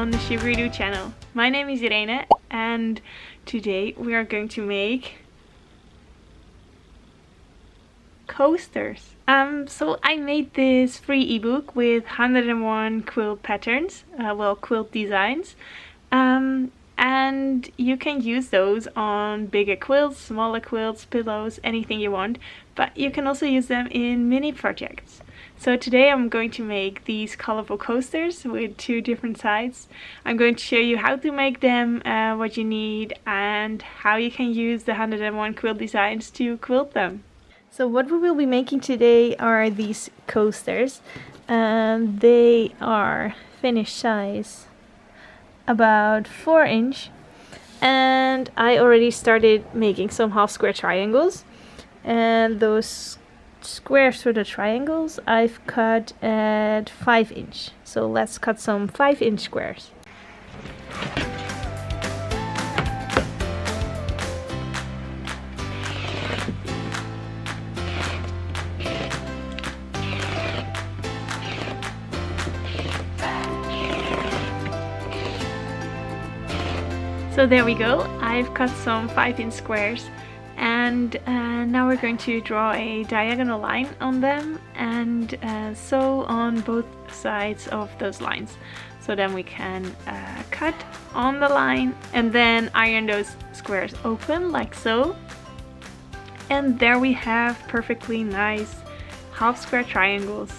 on the Sugaridoo channel. My name is Irene and today we are going to make coasters. So I made this free ebook with 101 quilt patterns, quilt designs. And you can use those on bigger quilts, smaller quilts, pillows, anything you want. But you can also use them in mini projects. So today I'm going to make these colorful coasters with 2 different sides. I'm going to show you how to make them, what you need, and how you can use the 101 quilt designs to quilt them. So what we will be making today are these coasters. They are finished size about 4 inch, and I already started making some half square triangles, and those squares for the triangles I've cut at 5 inch. So let's cut some 5 inch squares. So there we go, I've cut some 5 inch squares, and now we're going to draw a diagonal line on them and sew on both sides of those lines. So then we can cut on the line and then iron those squares open like so. And there we have perfectly nice half square triangles.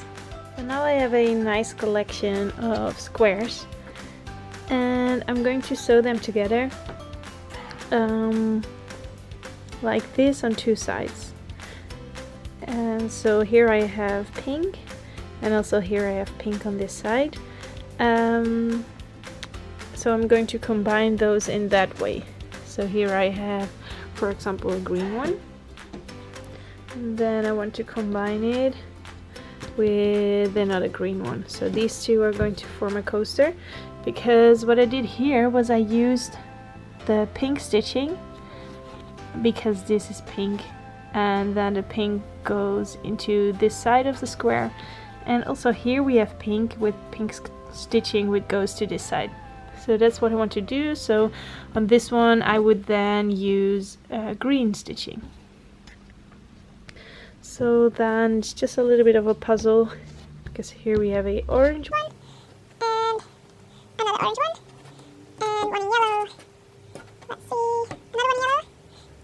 So now I have a nice collection of squares. And I'm going to sew them together like this on 2 sides. And so here I have pink, and also here I have pink on this side. So I'm going to combine those in that way. So here I have, for example, a green one. And then I want to combine it with another green one. So these 2 are going to form a coaster. Because what I did here was I used the pink stitching, because this is pink, and then the pink goes into this side of the square, and also here we have pink with pink stitching which goes to this side. So that's what I want to do. So on this one I would then use green stitching. So then it's just a little bit of a puzzle, because here we have a orange one, another orange one, and one in yellow. Let's see, another one in yellow,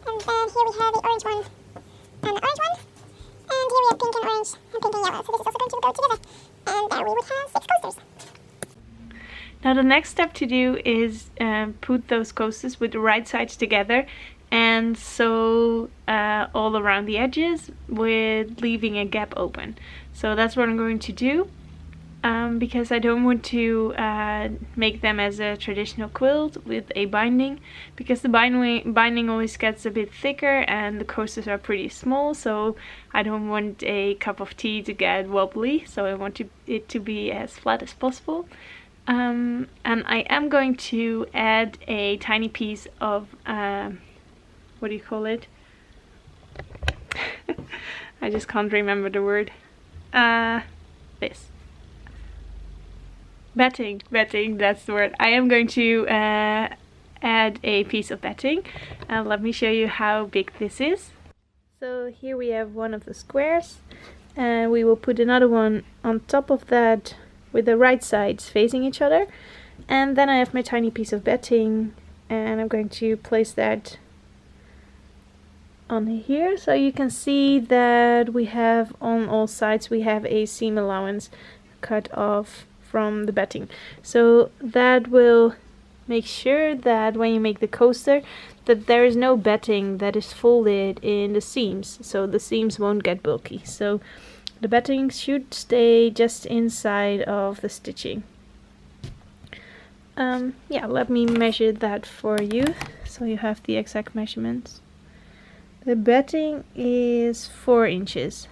and then here we have the orange one, and the orange one, and here we have pink and orange, and pink and yellow. So this is also going to go together, and there we would have 6 coasters. Now the next step to do is put those coasters with the right sides together and sew all around the edges with leaving a gap open. So that's what I'm going to do. Because I don't want to make them as a traditional quilt with a binding, because the binding always gets a bit thicker and the coasters are pretty small, so I don't want a cup of tea to get wobbly, so I want it to be as flat as possible. And I am going to add a tiny piece of, what do you call it? I just can't remember the word. This. Batting, that's the word. I am going to add a piece of batting, and let me show you how big this is. So here we have one of the squares, and we will put another one on top of that with the right sides facing each other. And then I have my tiny piece of batting, and I'm going to place that on here, so you can see that we have on all sides we have a seam allowance cut off from the batting. So that will make sure that when you make the coaster that there is no batting that is folded in the seams, so the seams won't get bulky. So the batting should stay just inside of the stitching. Yeah, let me measure that for you so you have the exact measurements. The batting is 4 inches.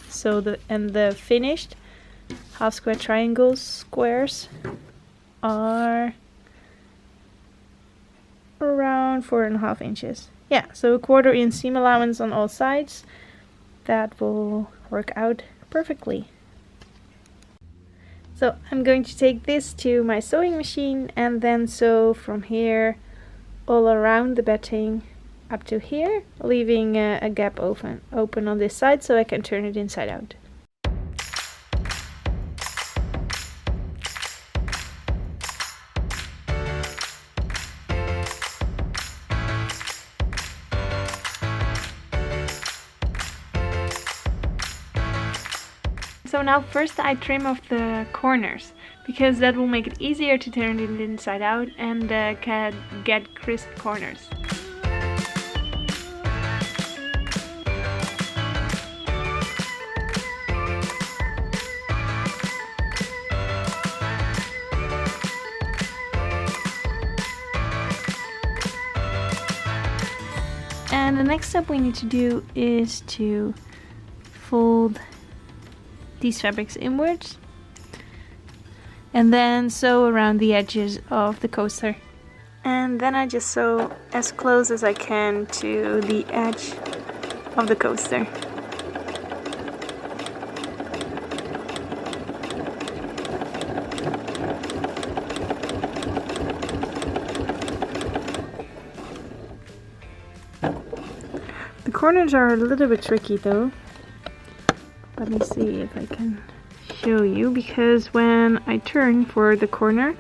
So the finished half square triangles squares are around 4.5 inches. Yeah, so a 1/4 inch seam allowance on all sides. That will work out perfectly. So I'm going to take this to my sewing machine and then sew from here all around the batting up to here, leaving a gap open on this side so I can turn it inside out. So now first I trim off the corners, because that will make it easier to turn it inside out and can get crisp corners. And the next step we need to do is to fold these fabrics inwards and then sew around the edges of the coaster. And then I just sew as close as I can to the edge of the coaster. The corners are a little bit tricky though. Let me see if I can show you, because when I turn for the corner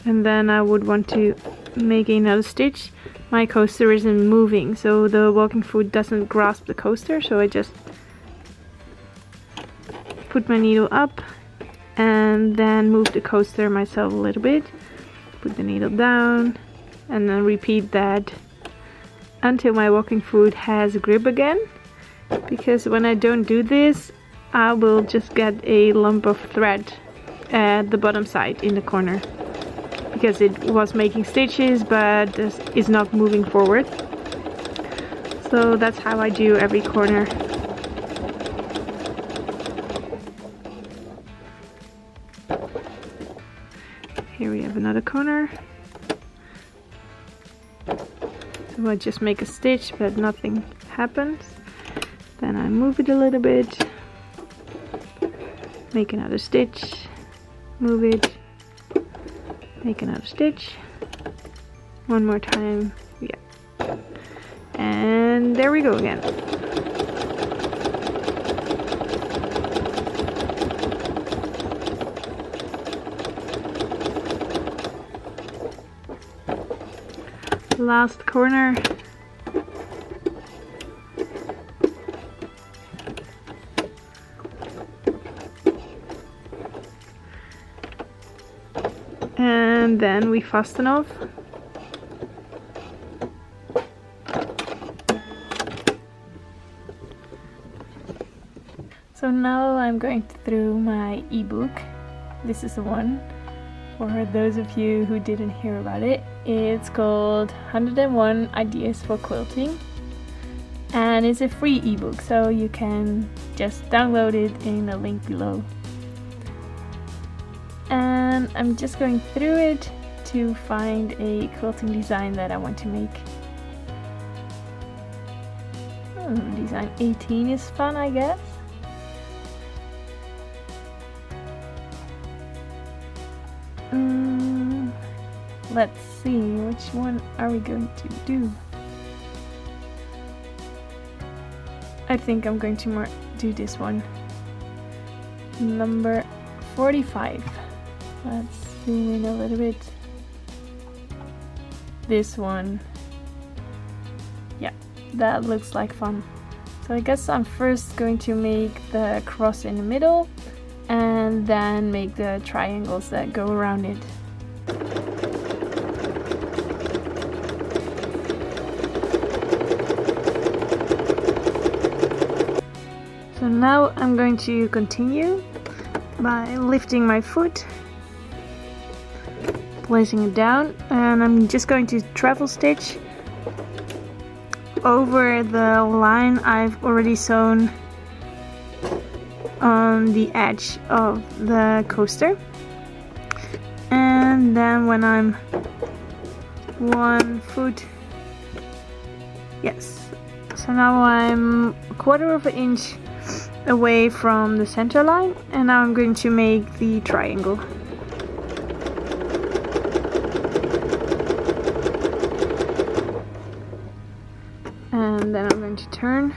and then I would want to make another stitch, my coaster isn't moving, so the walking foot doesn't grasp the coaster, so I just put my needle up and then move the coaster myself a little bit, put the needle down and then repeat that until my walking foot has a grip again. Because when I don't do this, I will just get a lump of thread at the bottom side in the corner, because it was making stitches but is not moving forward. So that's how I do every corner. Here we have another corner. So I just make a stitch but nothing happens. Then I move it a little bit, make another stitch, move it, make another stitch, one more time, yeah, and there we go again. Last corner. And then we fasten off. So now I'm going through my ebook. This is the one for those of you who didn't hear about it. It's called 101 Ideas for Quilting, and it's a free ebook, so you can just download it in the link below. And I'm just going through it to find a quilting design that I want to make. Design 18 is fun, I guess. Let's see, which one are we going to do? I think I'm going to do this one. Number 45. Let's zoom in a little bit. This one. Yeah, that looks like fun. So I guess I'm first going to make the cross in the middle and then make the triangles that go around it. So now I'm going to continue by lifting my foot, placing it down, and I'm just going to treble stitch over the line I've already sewn on the edge of the coaster. And then when I'm 1 foot, yes, so now I'm 1/4 of an inch away from the center line, and now I'm going to make the triangle. And then I'm going to turn.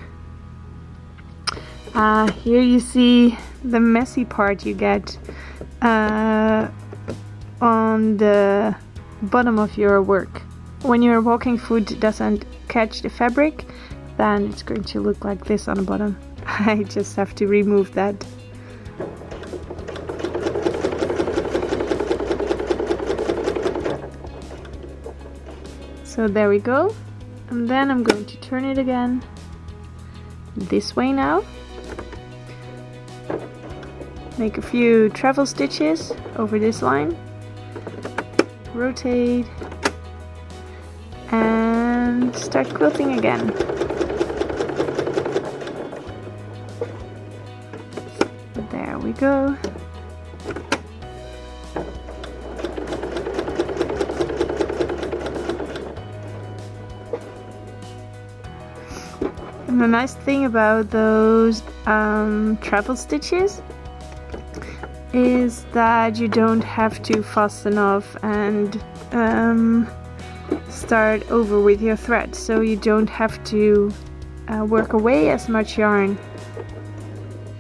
Here you see the messy part you get on the bottom of your work. When your walking foot doesn't catch the fabric, then it's going to look like this on the bottom. I just have to remove that. So there we go. And then I'm going to turn it again this way now. Make a few treble stitches over this line. Rotate. And start quilting again. There we go. And the nice thing about those treble stitches is that you don't have to fasten off and start over with your thread, so you don't have to work away as much yarn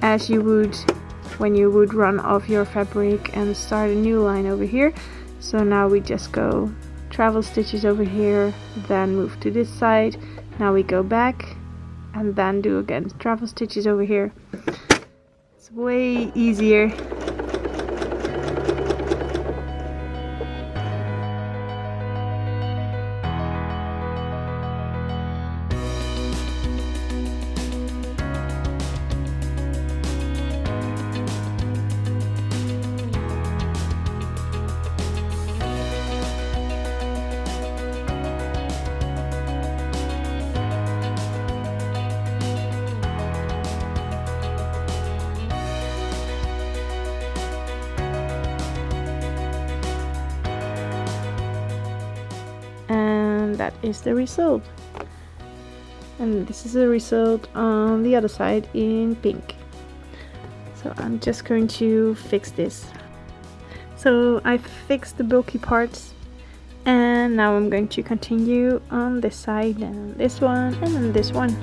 as you would when you would run off your fabric and start a new line over here. So now we just go treble stitches over here, then move to this side. Now we go back and then do again treble stitches over here. It's way easier. That is the result, and this is the result on the other side in pink. So I'm just going to fix this. So I fixed the bulky parts, and now I'm going to continue on this side and this one and then this one.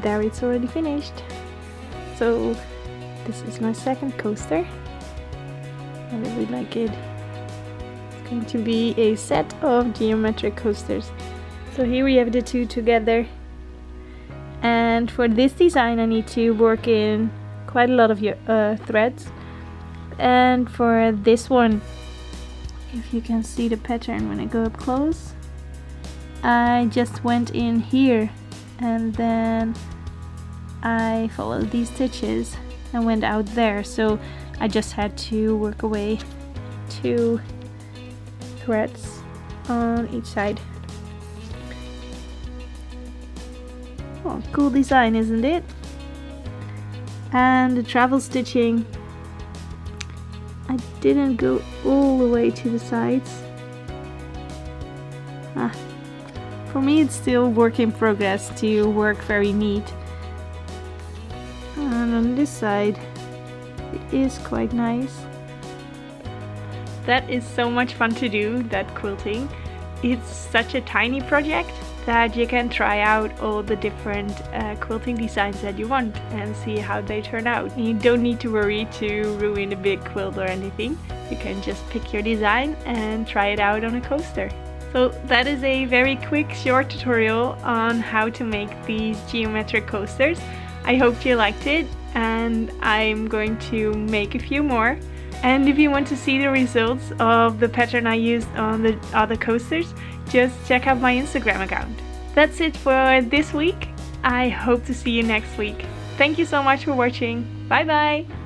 There, it's already finished. So this is my second coaster. I really like it. It's going to be a set of geometric coasters. So here we have the two together, and for this design I need to work in quite a lot of your threads. And for this one, if you can see the pattern when I go up close, I just went in here and then I followed these stitches and went out there, so I just had to work away 2 threads on each side. Oh, cool design, isn't it? And the travel stitching, I didn't go all the way to the sides. For me it's still work in progress to work very neat. And on this side it is quite nice. That is so much fun to do, that quilting. It's such a tiny project that you can try out all the different quilting designs that you want and see how they turn out. You don't need to worry to ruin a big quilt or anything. You can just pick your design and try it out on a coaster. So that is a very quick short tutorial on how to make these geometric coasters. I hope you liked it, and I'm going to make a few more. And if you want to see the results of the pattern I used on the other coasters, just check out my Instagram account. That's it for this week. I hope to see you next week. Thank you so much for watching. Bye bye!